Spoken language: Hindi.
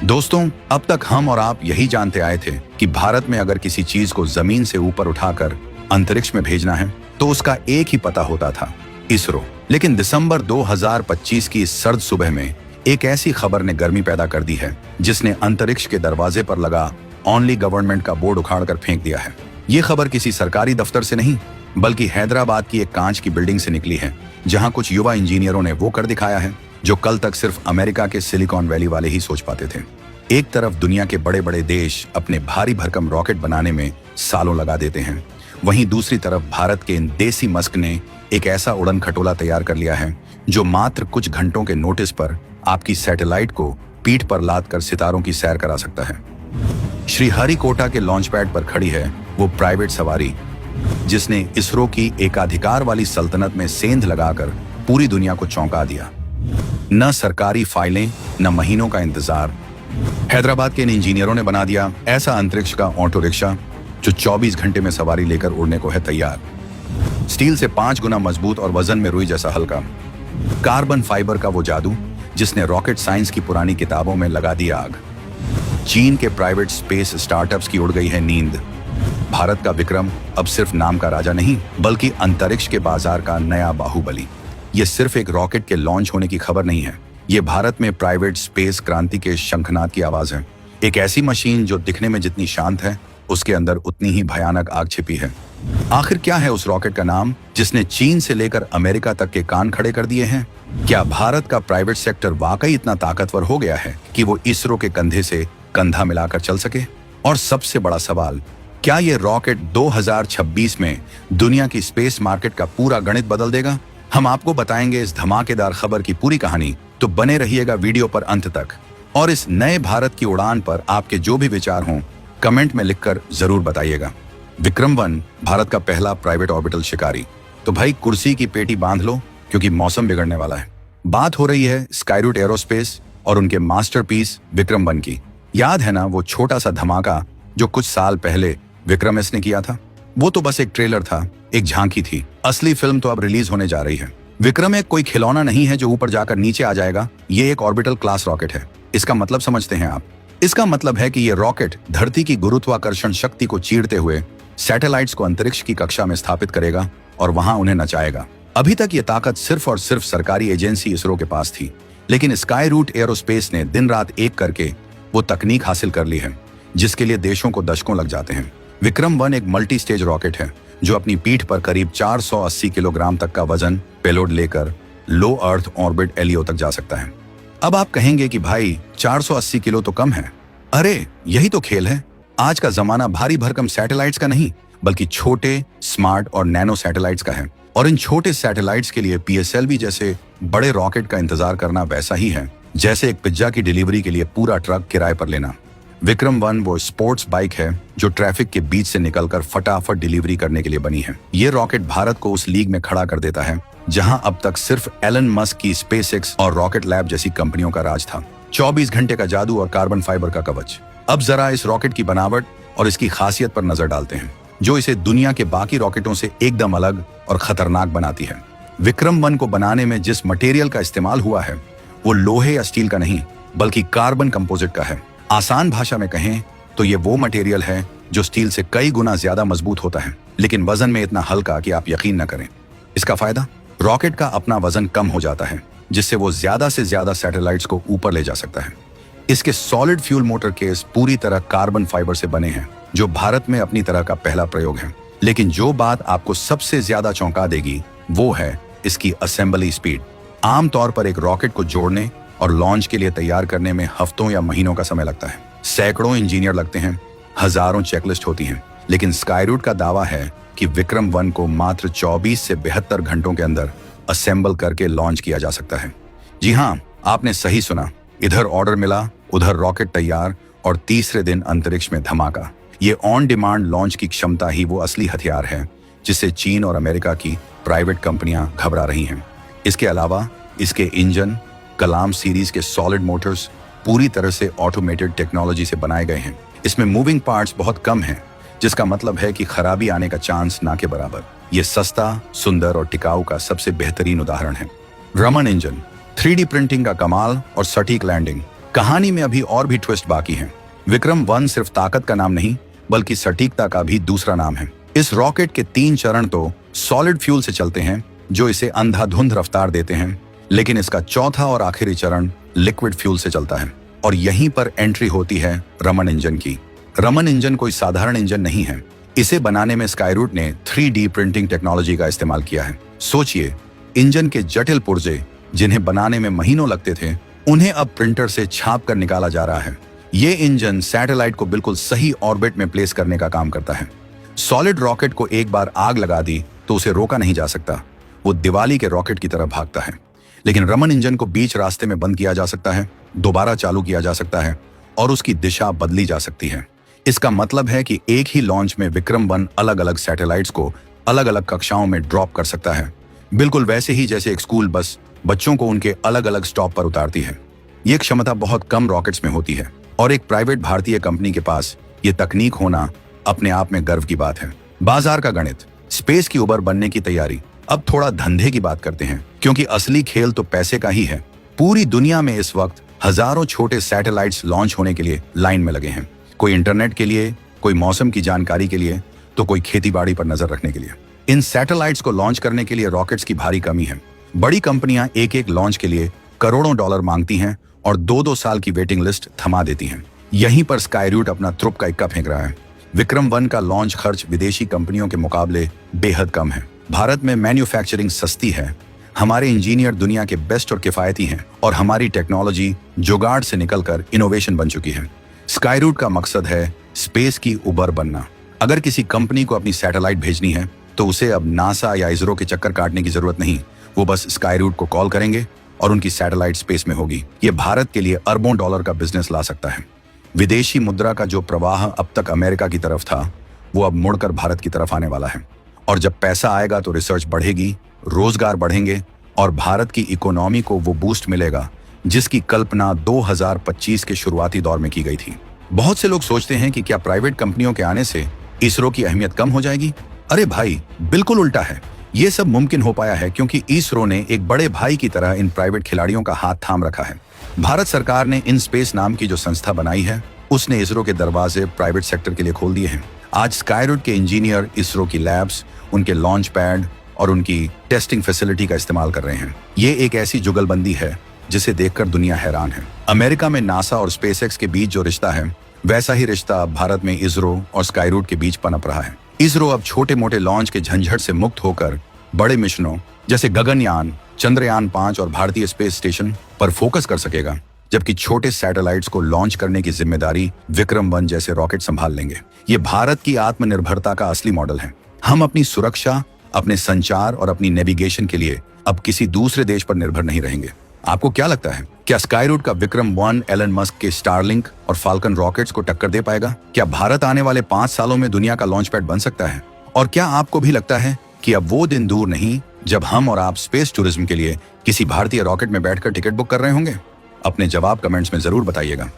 दोस्तों, अब तक हम और आप यही जानते आए थे कि भारत में अगर किसी चीज को जमीन से ऊपर उठाकर अंतरिक्ष में भेजना है तो उसका एक ही पता होता था, इसरो। लेकिन दिसंबर 2025 की इस सर्द सुबह में एक ऐसी खबर ने गर्मी पैदा कर दी है जिसने अंतरिक्ष के दरवाजे पर लगा ओनली गवर्नमेंट का बोर्ड उखाड़कर फेंक दिया है। ये खबर किसी सरकारी दफ्तर से नहीं बल्कि हैदराबाद की एक कांच की बिल्डिंग से निकली है, जहां कुछ युवा इंजीनियरों ने वो कर दिखाया है जो कल तक सिर्फ अमेरिका के सिलिकॉन वैली वाले ही सोच पाते थे। एक तरफ दुनिया के बड़े बड़े देश अपने भारी भरकम रॉकेट बनाने में सालों लगा देते हैं, वहीं दूसरी तरफ भारत के इन देसी मस्क ने एक ऐसा उड़न खटोला तैयार कर लिया है जो मात्र कुछ घंटों के नोटिस पर आपकी सैटेलाइट को पीठ पर लाद कर सितारों की सैर करा सकता है। श्रीहरिकोटा के लॉन्च पैड पर खड़ी है वो प्राइवेट सवारी जिसने इसरो की एकाधिकार वाली सल्तनत में सेंध लगाकर पूरी दुनिया को चौंका दिया। न सरकारी फाइलें, न महीनों का इंतजार, हैदराबाद के इन इंजीनियरों ने बना दिया ऐसा अंतरिक्ष का ऑटो रिक्शा जो 24 घंटे में सवारी लेकर उड़ने को है तैयार। स्टील से 5 गुना मजबूत और वजन में रुई जैसा हल्का, कार्बन फाइबर का वो जादू जिसने रॉकेट साइंस की पुरानी किताबों में लगा दी आग। चीन के प्राइवेट स्पेस स्टार्टअप्स की उड़ गई है नींद। भारत का विक्रम अब सिर्फ नाम का राजा नहीं बल्कि अंतरिक्ष के बाजार का नया बाहुबली। ये सिर्फ एक रॉकेट के लॉन्च होने की खबर नहीं है, ये भारत में प्राइवेट स्पेस क्रांति के शंखनाद की आवाज है। एक ऐसी मशीन जो दिखने में जितनी शांत है उसके अंदर उतनी ही भयानक आग छिपी है। आखिर क्या है उस रॉकेट का नाम जिसने चीन से लेकर अमेरिका तक के कान खड़े कर दिए हैं? क्या भारत का प्राइवेट सेक्टर वाकई इतना ताकतवर हो गया है कि वो इसरो के कंधे से कंधा मिलाकर चल सके? और सबसे बड़ा सवाल, क्या ये रॉकेट 2026 में दुनिया की स्पेस मार्केट का पूरा गणित बदल देगा? हम आपको बताएंगे इस धमाकेदार खबर की पूरी कहानी, तो बने रहिएगा वीडियो पर अंत तक। और इस नए भारत की उड़ान पर आपके जो भी विचार हों कमेंट में लिखकर जरूर बताइएगा। विक्रम 1 भारत का पहला प्राइवेट ऑर्बिटल शिकारी। तो भाई कुर्सी की पेटी बांध लो क्योंकि मौसम बिगड़ने वाला है। बात हो रही है स्काईरूट एरोस्पेस और उनके मास्टरपीस विक्रम 1 की। याद है ना वो छोटा सा धमाका जो कुछ साल पहले विक्रम एस ने किया था? वो तो बस एक ट्रेलर था, एक झांकी थी। असली फिल्म तो अब रिलीज होने जा रही है। विक्रम एक कोई खिलौना नहीं है जो ऊपर जाकर नीचे आ जाएगा, ये एक ऑर्बिटल क्लास रॉकेट है। इसका मतलब समझते हैं आप? इसका मतलब है कि ये रॉकेट धरती की गुरुत्वाकर्षण शक्ति को चीरते हुए सैटेलाइट्स को अंतरिक्ष की कक्षा में स्थापित करेगा और वहां उन्हें नचाएगा। अभी तक ये ताकत सिर्फ और सिर्फ सरकारी एजेंसी इसरो के पास थी, लेकिन स्काईरूट एरोस्पेस ने दिन रात एक करके वो तकनीक हासिल कर ली है जिसके लिए देशों को दशकों लग जाते हैं। विक्रम 1 एक मल्टी स्टेज रॉकेट है जो अपनी पीठ पर करीब 480 किलोग्राम तक का वजन पेलोड लेकर लो अर्थ ऑर्बिट एलईओ तक जा सकता है। अब आप कहेंगे कि भाई 480 किलो तो कम है। अरे यही तो खेल है। आज का जमाना भारी भरकम सैटेलाइट्स का नहीं बल्कि छोटे, स्मार्ट और नैनो सैटेलाइट्स का है। और इन छोटे सैटेलाइट्स के लिए पीएसएलवी जैसे बड़े रॉकेट का इंतजार करना वैसा ही है जैसे एक पिज्जा की डिलीवरी के लिए पूरा ट्रक किराए पर लेना। विक्रम 1 वो स्पोर्ट्स बाइक है जो ट्रैफिक के बीच से निकलकर फटाफट डिलीवरी करने के लिए बनी है। ये रॉकेट भारत को उस लीग में खड़ा कर देता है जहां अब तक सिर्फ एलन मस्क की स्पेसएक्स और रॉकेट लैब जैसी कंपनियों का राज था। 24 घंटे का जादू और कार्बन फाइबर का कवच। अब जरा इस रॉकेट की बनावट और इसकी खासियत पर नजर डालते हैं जो इसे दुनिया के बाकी रॉकेटों से एकदम अलग और खतरनाक बनाती है। विक्रम 1 को बनाने में जिस मटेरियल का इस्तेमाल हुआ है वो लोहे या स्टील का नहीं बल्कि कार्बन कंपोजिट का है। आसान भाषा में कहें तो ये वो मटेरियल है जो स्टील से कई गुना ज्यादा मजबूत होता है लेकिन वजन में इतना हल्का कि आप यकीन न करें। इसका फायदा, रॉकेट का अपना वजन कम हो जाता है जिससे वो ज्यादा से ज्यादा सैटेलाइट्स को ऊपर ले जा सकता है। इसके सॉलिड फ्यूल मोटर केस पूरी तरह कार्बन फाइबर से बने हैं जो भारत में अपनी तरह का पहला प्रयोग है। लेकिन जो बात आपको सबसे ज्यादा चौंका देगी वो है इसकी असेंबली स्पीड। आमतौर पर एक रॉकेट को जोड़ने और लॉन्च के लिए तैयार करने में हफ्तों या महीनों का समय लगता है। सैकड़ों इंजीनियर लगते हैं, हजारों चेकलिस्ट होती हैं, लेकिन स्काईरूट का दावा है कि विक्रम 1 को मात्र 24 से 72 घंटों के अंदर असेंबल करके लॉन्च किया जा सकता है। जी हाँ, आपने सही सुना। इधर ऑर्डर मिला, उधर रॉकेट तैयार और तीसरे दिन अंतरिक्ष में धमाका। ये ऑन डिमांड लॉन्च की क्षमता ही वो असली हथियार है जिससे चीन और अमेरिका की प्राइवेट कंपनियां घबरा रही हैं। इसके अलावा इसके इंजन कलाम सीरीज के सॉलिड मोटर्स पूरी तरह से ऑटोमेटेड टेक्नोलॉजी से बनाए गए हैं। इसमें मूविंग पार्ट्स बहुत कम हैं जिसका मतलब है कि खराबी आने का चांस ना के बराबर। ये सस्ता, सुंदर और टिकाऊ का सबसे बेहतरीन उदाहरण है। रमन इंजन, 3D प्रिंटिंग का कमाल और सटीक लैंडिंग। कहानी में अभी और भी ट्विस्ट बाकी हैं। विक्रम 1 सिर्फ ताकत का नाम नहीं बल्कि सटीकता का भी दूसरा नाम है। इस रॉकेट के 3 चरण तो सॉलिड फ्यूल से चलते हैं जो इसे अंधाधुंध रफ्तार देते हैं, लेकिन इसका चौथा और आखिरी चरण लिक्विड फ्यूल से चलता है। और यहीं पर एंट्री होती है रमन इंजन की। रमन इंजन कोई साधारण इंजन नहीं है। इसे बनाने में स्काईरूट ने 3D प्रिंटिंग टेक्नोलॉजी का इस्तेमाल किया है। सोचिए, इंजन के जटिल पुर्जे जिन्हें बनाने में महीनों लगते थे, उन्हें अब प्रिंटर से छाप कर निकाला जा रहा है। ये इंजन सैटेलाइट को बिल्कुल सही ऑर्बिट में प्लेस करने का काम करता है। सॉलिड रॉकेट को एक बार आग लगा दी तो उसे रोका नहीं जा सकता। वो दिवाली के रॉकेट की तरह भागता है। लेकिन रमन इंजन को बीच रास्ते में बंद किया जा सकता है, दोबारा चालू किया जा सकता है और उसकी दिशा बदली जा सकती है। इसका मतलब है कि एक ही लॉन्च में विक्रम 1 अलग अलग सैटेलाइट्स को अलग अलग कक्षाओं में ड्रॉप कर सकता है, बिल्कुल वैसे ही जैसे एक स्कूल बस बच्चों को उनके अलग अलग स्टॉप पर उतारती है। ये क्षमता बहुत कम रॉकेट्स में होती है और एक प्राइवेट भारतीय कंपनी के पास ये तकनीक होना अपने आप में गर्व की बात है। बाजार का गणित, स्पेस की उबर बनने की तैयारी। अब थोड़ा धंधे की बात करते हैं, क्योंकि असली खेल तो पैसे का ही है। पूरी दुनिया में इस वक्त हजारों छोटे सैटेलाइट्स लॉन्च होने के लिए लाइन में लगे हैं। कोई इंटरनेट के लिए, कोई मौसम की जानकारी के लिए, तो कोई खेतीबाड़ी पर नजर रखने के लिए। इन सैटेलाइट्स को लॉन्च करने के लिए रॉकेट्स की भारी कमी है। बड़ी कंपनियां एक एक लॉन्च के लिए करोड़ों डॉलर मांगती हैं और 2-2 साल की वेटिंग लिस्ट थमा देती हैं। यहीं पर स्काईरूट अपना त्रुप का इक्का फेंक रहा है। विक्रम 1 का लॉन्च खर्च विदेशी कंपनियों के मुकाबले बेहद कम है। भारत में मैन्युफैक्चरिंग सस्ती है, हमारे इंजीनियर दुनिया के बेस्ट और किफायती हैं और हमारी टेक्नोलॉजी जुगाड़ से निकलकर इनोवेशन बन चुकी है। स्काईरूट का मकसद है स्पेस की उबर बनना। अगर किसी कंपनी को अपनी सैटेलाइट भेजनी है तो उसे अब नासा या इसरो के चक्कर काटने की जरूरत नहीं। वो बस स्काईरूट को कॉल करेंगे और उनकी सैटेलाइट स्पेस में होगी। ये भारत के लिए अरबों डॉलर का बिजनेस ला सकता है। विदेशी मुद्रा का जो प्रवाह अब तक अमेरिका की तरफ था, वो अब मुड़कर भारत की तरफ आने वाला है। और जब पैसा आएगा तो रिसर्च बढ़ेगी, रोजगार बढ़ेंगे और भारत की इकोनॉमी को वो बूस्ट मिलेगा जिसकी कल्पना 2025 के शुरुआती दौर में की गई थी। बहुत से लोग सोचते हैं कि क्या प्राइवेट कंपनियों के आने से इसरो की अहमियत कम हो जाएगी? अरे भाई, बिल्कुल उल्टा है। ये सब मुमकिन हो पाया है क्योंकि इसरो ने एक बड़े भाई की तरह इन प्राइवेट खिलाड़ियों का हाथ थाम रखा है। भारत सरकार ने इन स्पेस नाम की जो संस्था बनाई है, उसने इसरो के दरवाजे प्राइवेट सेक्टर के लिए खोल दिए हैं। आज स्काईरूट के इंजीनियर इसरो की लैब्स, उनके लॉन्च पैड और उनकी टेस्टिंग फैसिलिटी का इस्तेमाल कर रहे हैं। ये एक ऐसी जुगलबंदी है जिसे देखकर दुनिया हैरान है। अमेरिका में नासा और स्पेसएक्स के बीच जो रिश्ता है, वैसा ही रिश्ता अब भारत में इसरो और स्काईरूट के बीच पनप रहा है। इसरो अब छोटे मोटे लॉन्च के झंझट से मुक्त होकर बड़े मिशनों जैसे गगनयान, चंद्रयान 5 और भारतीय स्पेस स्टेशन पर फोकस कर सकेगा, जबकि छोटे सैटेलाइट्स को लॉन्च करने की जिम्मेदारी विक्रम 1 जैसे रॉकेट संभाल लेंगे। ये भारत की आत्मनिर्भरता का असली मॉडल है। हम अपनी सुरक्षा, अपने संचार और अपनी नेविगेशन के लिए अब किसी दूसरे देश पर निर्भर नहीं रहेंगे। आपको क्या लगता है, क्या स्काईरूट का विक्रम 1 एलन मस्क के स्टारलिंक और फाल्कन रॉकेट्स को टक्कर दे पाएगा? क्या भारत आने वाले 5 सालों में दुनिया का लॉन्च पैड बन सकता है? और क्या आपको भी लगता है कि अब वो दिन दूर नहीं जब हम और आप स्पेस टूरिज्म के लिए किसी भारतीय रॉकेट में बैठकर टिकट बुक कर रहे होंगे? अपने जवाब कमेंट्स में जरूर बताइएगा।